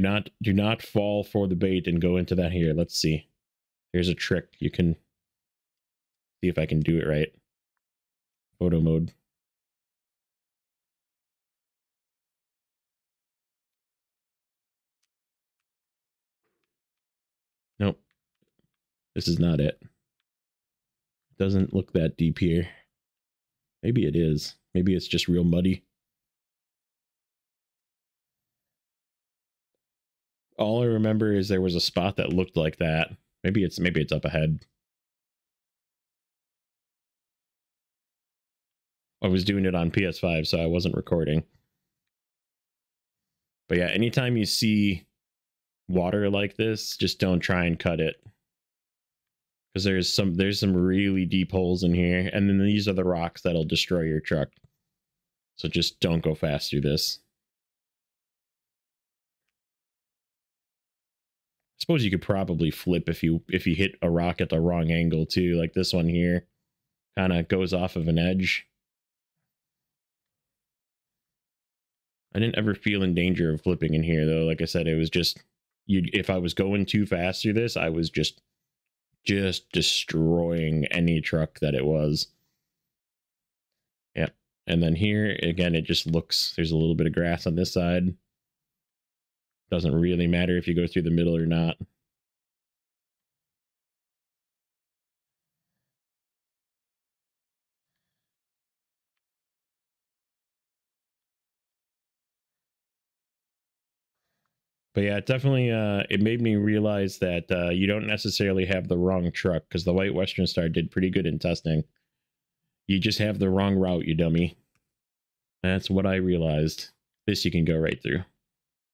not fall for the bait and go into that here. Let's see. Here's a trick. You can see if I can do it right. Photo mode. Nope. This is not it. Doesn't look that deep here. Maybe it is. Maybe it's just real muddy. All I remember is there was a spot that looked like that. Maybe it's up ahead. I was doing it on PS5, so I wasn't recording. But yeah, anytime you see water like this, just don't try and cut it. Because there's some really deep holes in here, and then these are the rocks that'll destroy your truck. So just don't go fast through this. I suppose you could probably flip if you hit a rock at the wrong angle too, like this one here. Kind of goes off of an edge. I didn't ever feel in danger of flipping in here though. Like I said, it was just if I was going too fast through this, I was just destroying any truck that it was. Yeah. And then here again, it just looks, there's a little bit of grass on this side. Doesn't really matter if you go through the middle or not. But yeah, it definitely it made me realize that you don't necessarily have the wrong truck, because the White Western Star did pretty good in testing. You just have the wrong route, you dummy. That's what I realized. This you can go right through.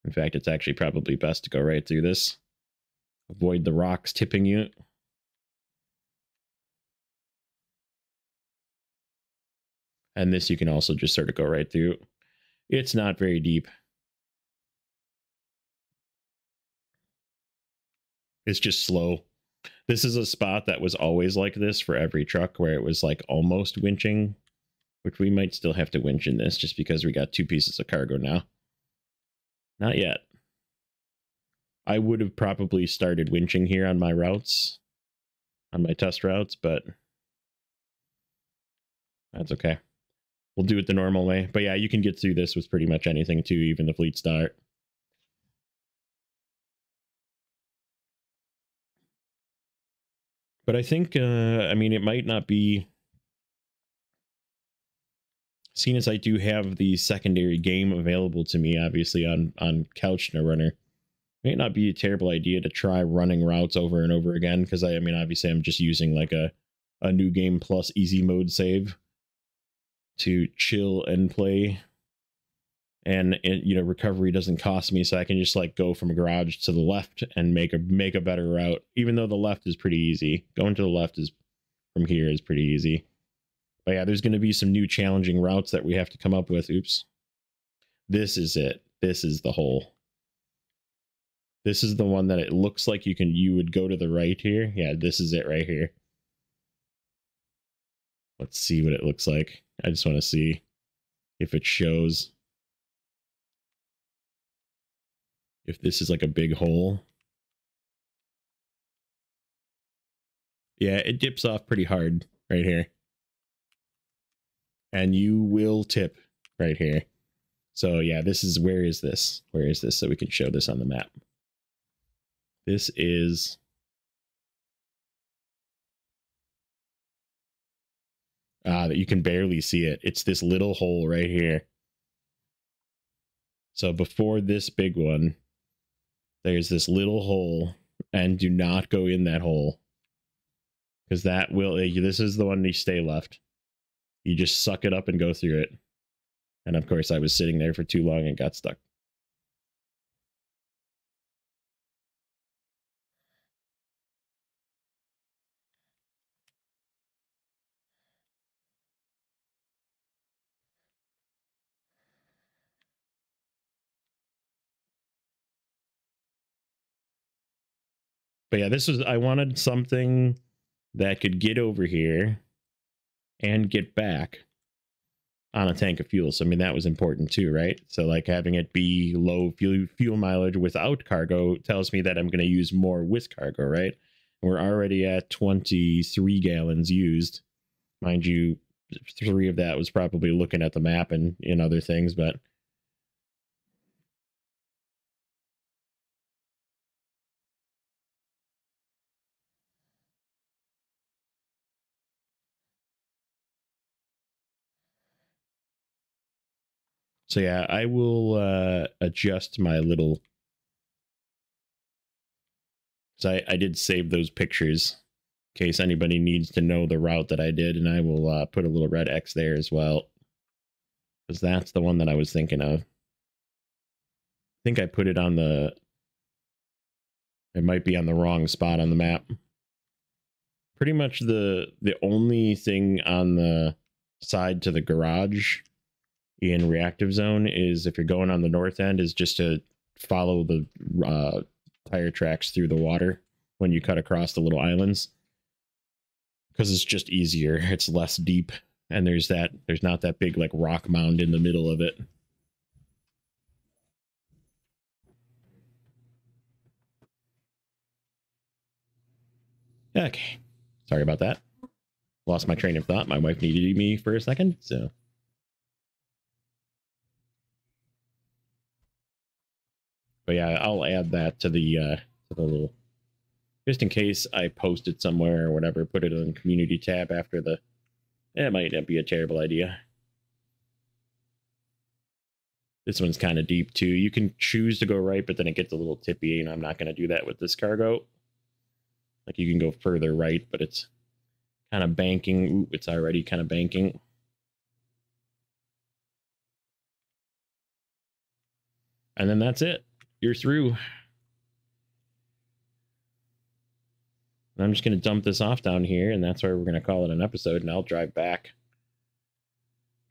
In fact, it's actually probably best to go right through this. Avoid the rocks tipping you. And this you can also just sort of go right through. It's not very deep. It's just slow. This is a spot that was always like this for every truck, where it was like almost winching, which we might still have to winch in this just because we got 2 pieces of cargo now. Not yet. I would have probably started winching here on my routes, on my test routes, but that's okay. We'll do it the normal way. But yeah, you can get through this with pretty much anything too, even the Fleetstar. But I think, I mean, it might not be, seeing as I do have the secondary game available to me, obviously on Couch Snowrunner, may not be a terrible idea to try running routes over and over again, because I mean, obviously I'm just using like a new game plus easy mode save to chill and play, and you know, recovery doesn't cost me, so I can just like go from a garage to the left and make a better route, even though the left is pretty easy. Going to the left is from here is pretty easy. But yeah, there's going to be some new challenging routes that we have to come up with. Oops. This is it. This is the hole. This is the one that it looks like you would go to the right here. Yeah, this is it right here. Let's see what it looks like. I just want to see if it shows. If this is like a big hole. Yeah, it dips off pretty hard right here. And you will tip right here. So yeah, this is, where is this? Where is this? So we can show this on the map. This is, that you can barely see it. It's this little hole right here. So before this big one, there's this little hole, and do not go in that hole, because that will, this is the one you stay left. You just suck it up and go through it. And of course I was sitting there for too long and got stuck. But yeah, this was, I wanted something that could get over here and get back on a tank of fuel. So I mean, that was important too, right? So like having it be low fuel mileage without cargo tells me that I'm going to use more with cargo, right? We're already at 23 gallons used. Mind you, 3 of that was probably looking at the map and in other things, but so yeah, I will adjust my little, because I did save those pictures in case anybody needs to know the route that I did, and I will put a little red X there as well, because that's the one that I was thinking of. I think I put it on the, it might be on the wrong spot on the map. Pretty much the only thing on the side to the garage in reactive zone is, if you're going on the north end, is just to follow the tire tracks through the water when you cut across the little islands, because it's just easier. It's less deep, and there's not that big like rock mound in the middle of it. Okay, sorry about that. Lost my train of thought. My wife needed me for a second, so. But yeah, I'll add that to the little, just in case I post it somewhere or whatever, put it in the community tab after the, it might not be a terrible idea. This one's kind of deep too. You can choose to go right, but then it gets a little tippy, and I'm not going to do that with this cargo. Like, you can go further right, but it's kind of banking. Ooh, it's already kind of banking. And then that's it. You're through. And I'm just going to dump this off down here, and that's where we're going to call it an episode, and I'll drive back.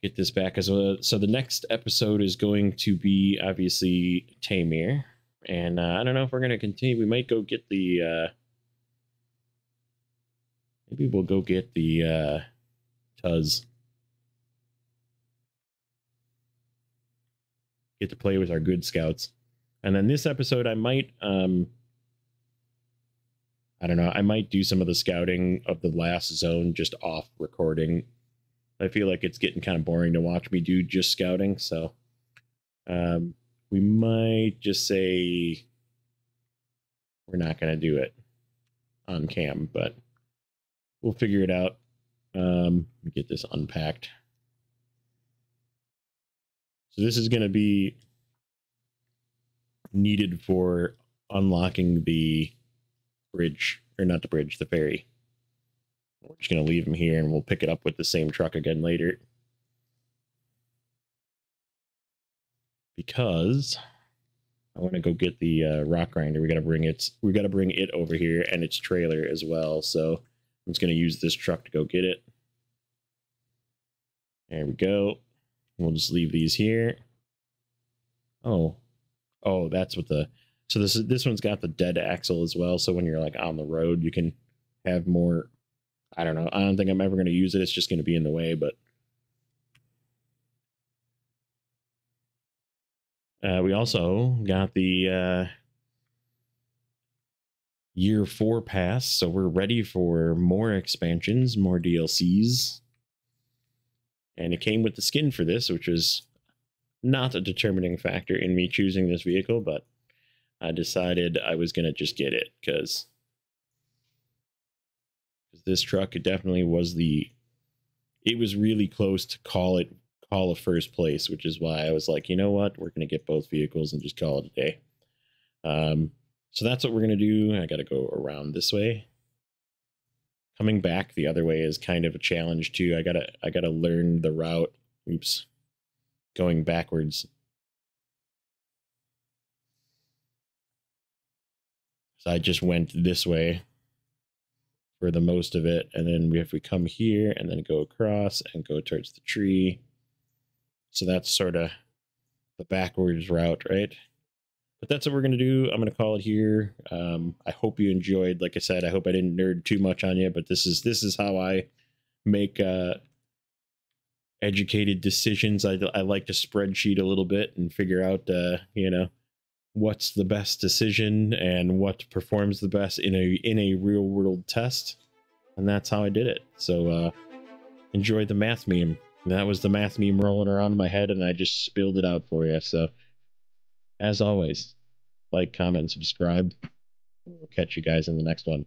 Get this back as well. So the next episode is going to be, obviously, Tamir. And I don't know if we're going to continue. We might go get the... maybe we'll go get the Tuz. Get to play with our good scouts. And then this episode, I might I don't know. I might do some of the scouting of the last zone just off recording. I feel like it's getting kind of boring to watch me do just scouting, so we might just say we're not going to do it on cam, but we'll figure it out. Get this unpacked. So this is going to be needed for unlocking the bridge, or not the bridge, the ferry. We're just going to leave them here and we'll pick it up with the same truck again later. Because I want to go get the rock grinder. We got to bring it over here and its trailer as well. So I'm just going to use this truck to go get it. There we go. We'll just leave these here. Oh, that's what the, so this one's got the dead axle as well. So when you're like on the road, you can have more, I don't know. I don't think I'm ever going to use it. It's just going to be in the way, but we also got the year 4 pass, so we're ready for more expansions, more DLCs. And it came with the skin for this, which was not a determining factor in me choosing this vehicle, but I decided I was going to just get it because this truck, it definitely was it was really close to call a first place, which is why I was like, you know what, we're going to get both vehicles and just call it a day. So that's what we're going to do. I got to go around this way. Coming back the other way is kind of a challenge too. I gotta learn the route. Oops. Going backwards. So I just went this way for the most of it. And then if we come here and then go across and go towards the tree. So that's sort of the backwards route, right? But that's what we're going to do. I'm going to call it here. I hope you enjoyed. Like I said, I hope I didn't nerd too much on you, but this is how I make educated decisions. I like to spreadsheet a little bit and figure out, you know, what's the best decision and what performs the best in a real world test. And that's how I did it. So enjoy the math meme. That was the math meme rolling around in my head, and I just spilled it out for you. So as always, like, comment, subscribe. We'll catch you guys in the next one.